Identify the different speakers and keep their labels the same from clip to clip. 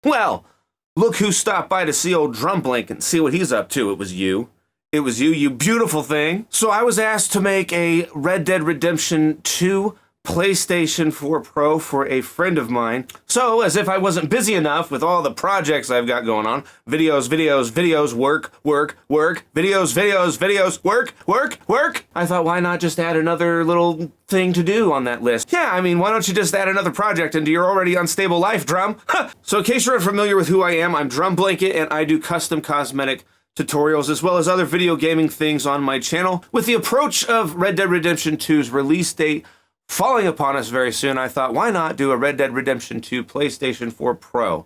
Speaker 1: Well, look who stopped by to see old Drumblanket and see what he's up to. It was you. It was you, you beautiful thing. So I was asked to make a Red Dead Redemption 2 PlayStation 4 Pro for a friend of mine. So, as if I wasn't busy enough with all the projects I've got going on, videos, work, videos, work, I thought, why not just add another little thing to do on that list? Yeah, I mean, why don't you just add another project into your already unstable life, Drum? So in case you're unfamiliar with who I am, I'm Drumblanket, and I do custom cosmetic tutorials as well as other video gaming things on my channel. With the approach of Red Dead Redemption 2's release date falling upon us very soon, I thought, why not do a Red Dead Redemption 2 PlayStation 4 Pro?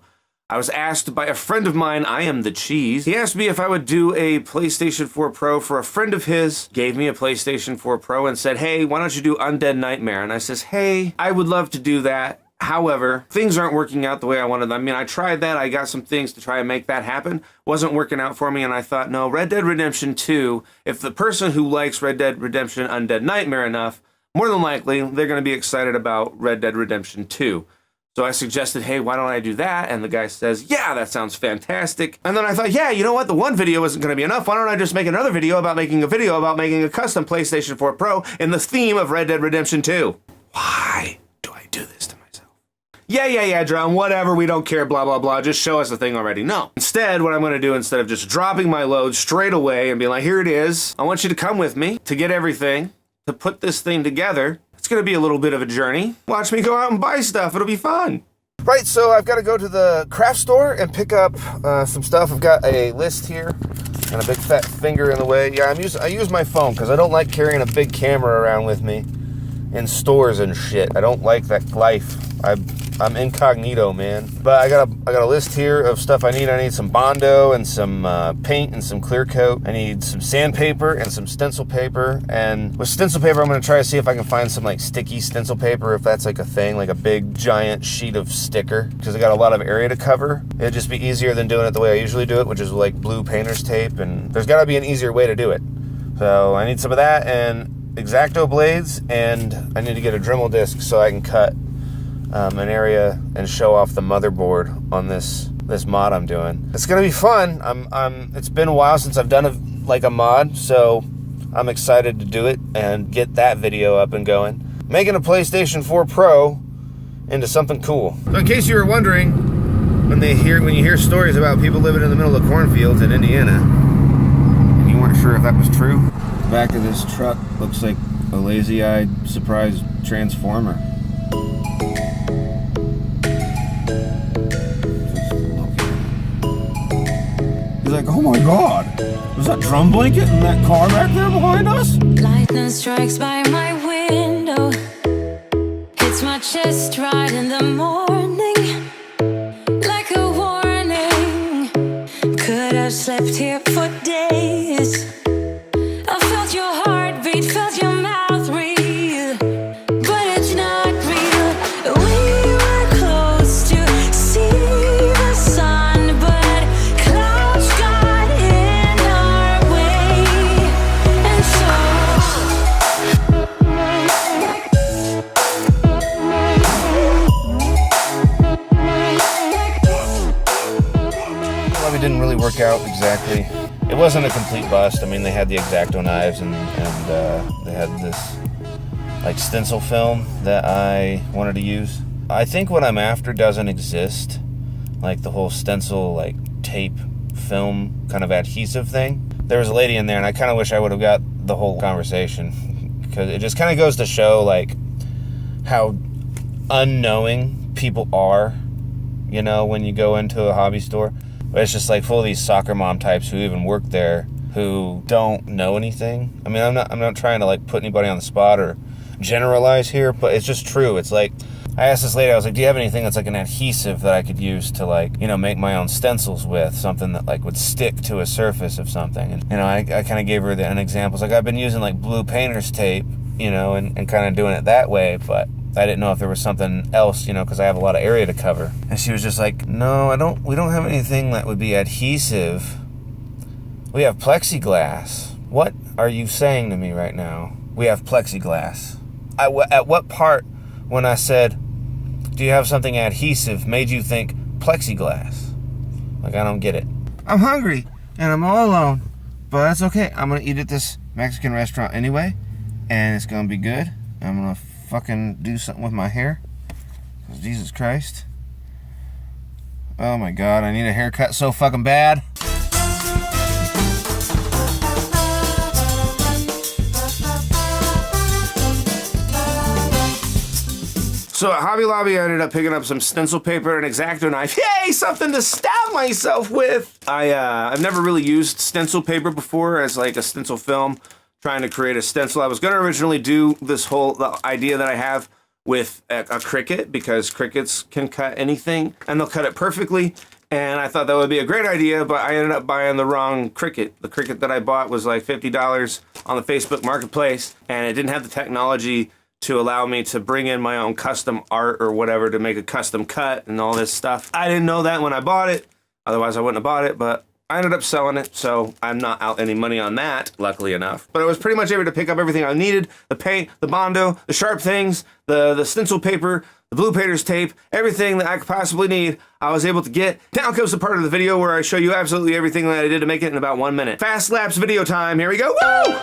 Speaker 1: I was asked by a friend of mine, I am the cheese. He asked me if I would do a PlayStation 4 Pro for a friend of his, gave me a PlayStation 4 Pro and said, hey, why don't you do Undead Nightmare? And I says, hey, I would love to do that. However, things aren't working out the way I wanted. I mean, I tried that. I got some things to try and make that happen. Wasn't working out for me, and I thought, no, Red Dead Redemption 2, if the person who likes Red Dead Redemption Undead Nightmare enough, more than likely, they're going to be excited about Red Dead Redemption 2. So I suggested, hey, why don't I do that? And the guy says, yeah, that sounds fantastic. And then I thought, yeah, you know what? The one video isn't going to be enough. Why don't I just make another video about making a custom PlayStation 4 Pro in the theme of Red Dead Redemption 2? Why do I do this to myself? Yeah, Drum, whatever, we don't care, blah, blah, blah. Just show us the thing already. No. Instead, what I'm going to do, instead of just dropping my load straight away and being like, here it is, I want you to come with me to get everything, to put this thing together. It's going to be a little bit of a journey. Watch me go out and buy stuff. It'll be fun. Right, so I've got to go to the craft store and pick up some stuff. I've got a list here and a big fat finger in the way. Yeah, I use my phone because I don't like carrying a big camera around with me in stores and shit. I don't like that life. I'm incognito, man. But I got a list here of stuff I need. I need some Bondo and some paint and some clear coat. I need some sandpaper and some stencil paper. And with stencil paper, I'm going to try to see if I can find some like sticky stencil paper, if that's like a thing, like a big giant sheet of sticker, because I got a lot of area to cover. It'd just be easier than doing it the way I usually do it, which is like blue painter's tape. And there's got to be an easier way to do it. So I need some of that and X-Acto blades, and I need to get a Dremel disc so I can cut an area and show off the motherboard on this mod I'm doing. It's gonna be fun. It's been a while since I've done a mod, so I'm excited to do it and get that video up and going. Making a PlayStation 4 Pro into something cool. So in case you were wondering, when you hear stories about people living in the middle of cornfields in Indiana, and you weren't sure if that was true, the back of this truck looks like a lazy-eyed surprise transformer. He's like, oh my god, was that Drumblanket in that car back there behind us?
Speaker 2: Lightning strikes by my window, hits my chest right in the morning, like a warning. Could have slept here for days. I felt your heartbeat, felt your mouth breathe, but it's not real. We were close to see the sun, but clouds got in our way, and so
Speaker 1: Well, it didn't really work out exactly. It wasn't a complete bust. I mean, they had the X-Acto knives and they had this like stencil film that I wanted to use. I think what I'm after doesn't exist, like the whole stencil like tape film kind of adhesive thing. There was a lady in there, and I kind of wish I would have got the whole conversation, because it just kind of goes to show like how unknowing people are, you know, when you go into a hobby store. But it's just like full of these soccer mom types who even work there who don't know anything. I mean, I'm not trying to like put anybody on the spot or generalize here, but it's just true. It's like, I asked this lady, I was like, do you have anything that's like an adhesive that I could use to like, you know, make my own stencils with, something that like would stick to a surface of something? And, you know, I kind of gave her an example. It's like, I've been using like blue painter's tape, you know, and kind of doing it that way, but I didn't know if there was something else, you know, because I have a lot of area to cover. And she was just like, no, we don't have anything that would be adhesive. We have plexiglass. What are you saying to me right now? We have plexiglass. At what part when I said, do you have something adhesive, made you think plexiglass. Like, I don't get it. I'm hungry, and I'm all alone. But that's okay. I'm gonna eat at this Mexican restaurant anyway, and it's gonna be good. I'm gonna fucking do something with my hair. Jesus Christ. Oh my God, I need a haircut so fucking bad. So at Hobby Lobby, I ended up picking up some stencil paper and an X-Acto knife. Yay, something to stab myself with. I've never really used stencil paper before as like a stencil film, trying to create a stencil. I was gonna originally do this the idea that I have with a Cricut, because Cricuts can cut anything and they'll cut it perfectly. And I thought that would be a great idea, but I ended up buying the wrong Cricut. The Cricut that I bought was like $50 on the Facebook Marketplace, and it didn't have the technology to allow me to bring in my own custom art or whatever to make a custom cut and all this stuff. I didn't know that when I bought it. Otherwise, I wouldn't have bought it, but I ended up selling it, so I'm not out any money on that, luckily enough. But I was pretty much able to pick up everything I needed: the paint, the Bondo, the sharp things, the stencil paper, the blue painter's tape, everything that I could possibly need, I was able to get. Now comes the part of the video where I show you absolutely everything that I did to make it in about 1 minute. Fast lapse video time, here we go, woo!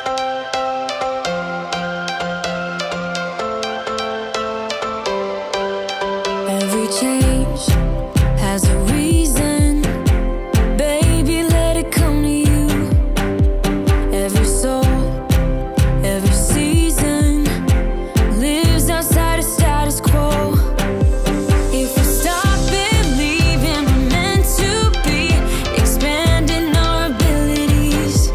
Speaker 2: Every change has a reason. Baby, let it come to you. Every soul, every season lives outside of status quo. If we stop believing we're meant to be, expanding our abilities.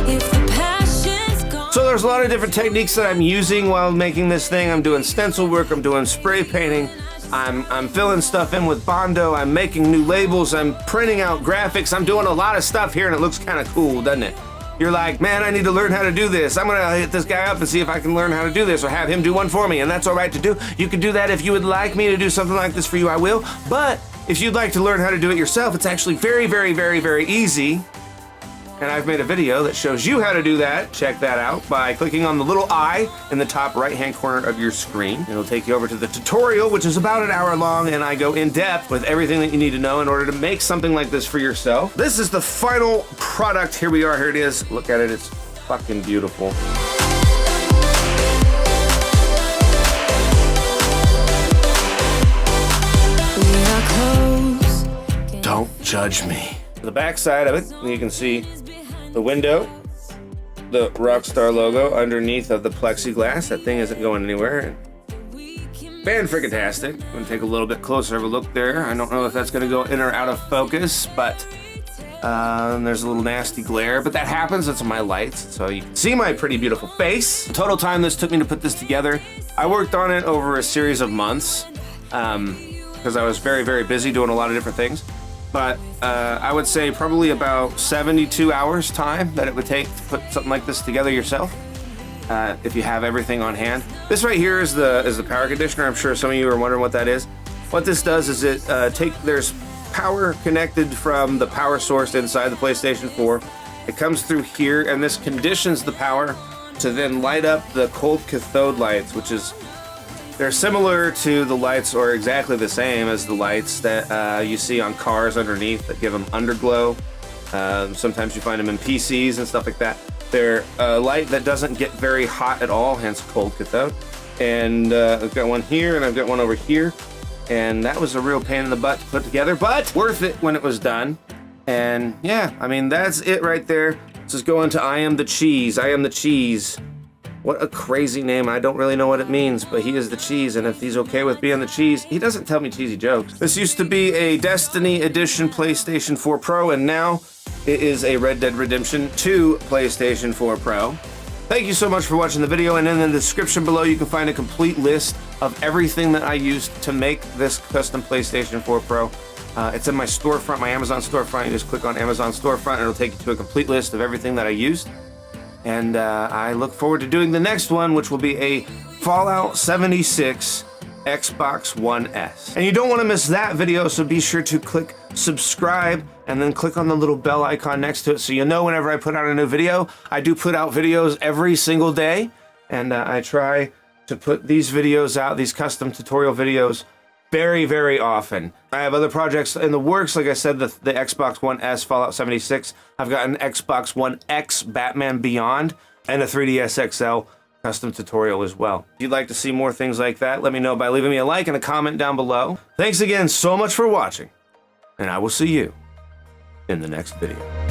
Speaker 2: If the passion's gone.
Speaker 1: So there's a lot of different techniques that I'm using while making this thing. I'm doing stencil work, I'm doing spray painting, I'm filling stuff in with Bondo, I'm making new labels, I'm printing out graphics, I'm doing a lot of stuff here, and it looks kind of cool, doesn't it? You're like, man, I need to learn how to do this. I'm gonna hit this guy up and see if I can learn how to do this, or have him do one for me, and that's all right to do. You can do that. If you would like me to do something like this for you, I will. But if you'd like to learn how to do it yourself, it's actually very, very, very, very easy. And I've made a video that shows you how to do that. Check that out by clicking on the little eye in the top right-hand corner of your screen. It'll take you over to the tutorial, which is about an hour long, and I go in depth with everything that you need to know in order to make something like this for yourself. This is the final product. Here we are, here it is. Look at it, it's fucking beautiful.
Speaker 2: We are close.
Speaker 1: Don't judge me. The back side of it, you can see the window, the Rockstar logo underneath of the plexiglass. That thing isn't going anywhere. Fan-fricatastic. I'm gonna take a little bit closer of a look there. I don't know if that's gonna go in or out of focus, but there's a little nasty glare, but that happens, it's my lights, so you can see my pretty beautiful face. The total time this took me to put this together, I worked on it over a series of months, because I was very, very busy doing a lot of different things. But I would say probably about 72 hours time that it would take to put something like this together yourself, if you have everything on hand. This right here is the power conditioner. I'm sure some of you are wondering what that is. What this does is there's power connected from the power source inside the PlayStation 4. It comes through here, and this conditions the power to then light up the cold cathode lights, which is they're similar to the lights, or exactly the same as the lights that you see on cars underneath that give them underglow. Sometimes you find them in PCs and stuff like that. They're a light that doesn't get very hot at all, hence cold cathode. And I've got one here and I've got one over here. And that was a real pain in the butt to put together, but worth it when it was done. And yeah, I mean, that's it right there. Let's just go into I am the cheese. I am the cheese. What a crazy name. I don't really know what it means, but he is the cheese, and if he's okay with being the cheese, he doesn't tell me cheesy jokes. This used to be a Destiny Edition PlayStation 4 Pro, and now it is a Red Dead Redemption 2 PlayStation 4 Pro. Thank you so much for watching the video, and in the description below you can find a complete list of everything that I used to make this custom PlayStation 4 Pro. It's in my storefront, my Amazon storefront. You just click on Amazon storefront and it'll take you to a complete list of everything that I used. And I look forward to doing the next one, which will be a Fallout 76 Xbox One S. And you don't want to miss that video, so be sure to click subscribe and then click on the little bell icon next to it so you know whenever I put out a new video. I do put out videos every single day, and I try to put these videos out, these custom tutorial videos, very, very often. I have other projects in the works. Like I said, the Xbox One S Fallout 76. I've got an Xbox One X Batman Beyond and a 3DS XL custom tutorial as well. If you'd like to see more things like that, let me know by leaving me a like and a comment down below. Thanks again so much for watching, and I will see you in the next video.